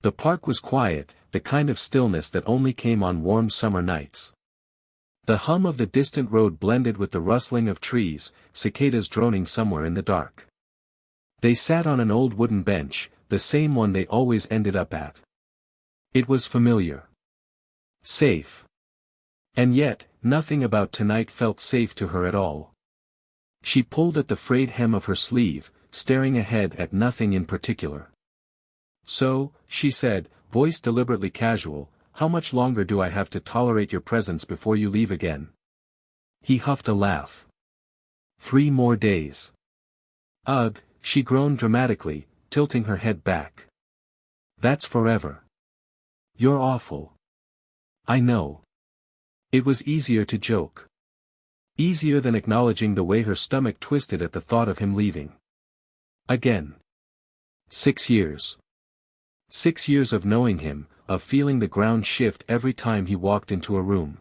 The park was quiet, the kind of stillness that only came on warm summer nights. The hum of the distant road blended with the rustling of trees, cicadas droning somewhere in the dark. They sat on an old wooden bench, the same one they always ended up at. It was familiar. Safe. And yet, nothing about tonight felt safe to her at all. She pulled at the frayed hem of her sleeve, staring ahead at nothing in particular. "So," she said, voice deliberately casual, "how much longer do I have to tolerate your presence before you leave again?" He huffed a laugh. 3 more days. Ugh, she groaned dramatically, tilting her head back. "That's forever. You're awful." "I know." It was easier to joke. Easier than acknowledging the way her stomach twisted at the thought of him leaving. Again. 6 years. 6 years of knowing him, of feeling the ground shift every time he walked into a room.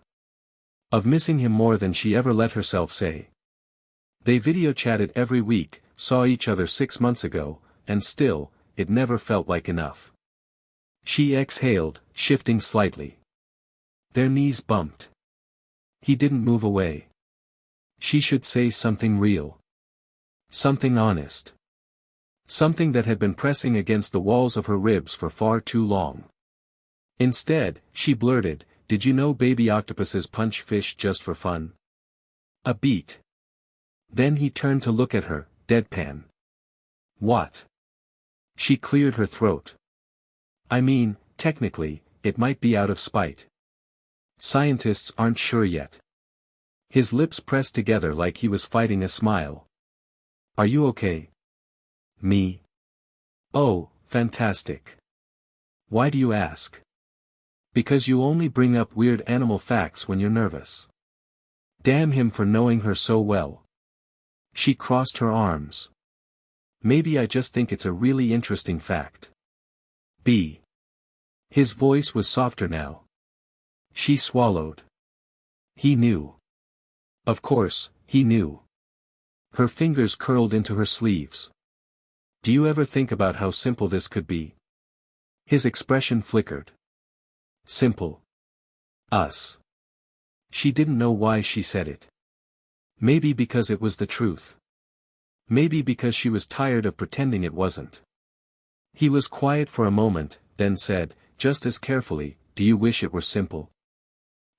Of missing him more than she ever let herself say. They video chatted every week, saw each other 6 months ago, and still, it never felt like enough. She exhaled, shifting slightly. Their knees bumped. He didn't move away. She should say something real. Something honest. Something that had been pressing against the walls of her ribs for far too long. Instead, she blurted, "Did you know baby octopuses punch fish just for fun?" A beat. Then he turned to look at her, deadpan. "What?" She cleared her throat. "I mean, technically, it might be out of spite. Scientists aren't sure yet." His lips pressed together like he was fighting a smile. "Are you okay?" "Me? Oh, fantastic. Why do you ask?" "Because you only bring up weird animal facts when you're nervous." Damn him for knowing her so well. She crossed her arms. "Maybe I just think it's a really interesting fact." B. His voice was softer now. She swallowed. He knew. Of course, he knew. Her fingers curled into her sleeves. "Do you ever think about how simple this could be?" His expression flickered. Simple. Us. She didn't know why she said it. Maybe because it was the truth. Maybe because she was tired of pretending it wasn't. He was quiet for a moment, then said, just as carefully, "Do you wish it were simple?"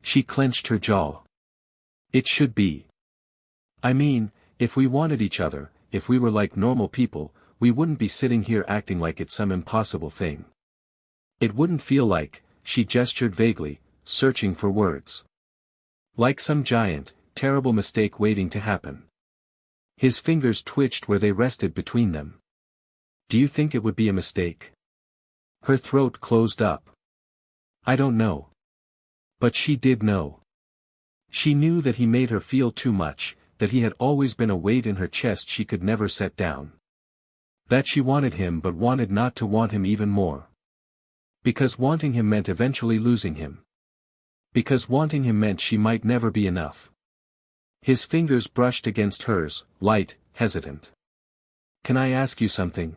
She clenched her jaw. "It should be. I mean, if we wanted each other, if we were like normal people, we wouldn't be sitting here acting like it's some impossible thing. It wouldn't feel like," she gestured vaguely, searching for words. "Like some giant, terrible mistake waiting to happen." His fingers twitched where they rested between them. "Do you think it would be a mistake?" Her throat closed up. "I don't know." But she did know. She knew that he made her feel too much, that he had always been a weight in her chest she could never set down. That she wanted him but wanted not to want him even more. Because wanting him meant eventually losing him. Because wanting him meant she might never be enough. His fingers brushed against hers, light, hesitant. "Can I ask you something?"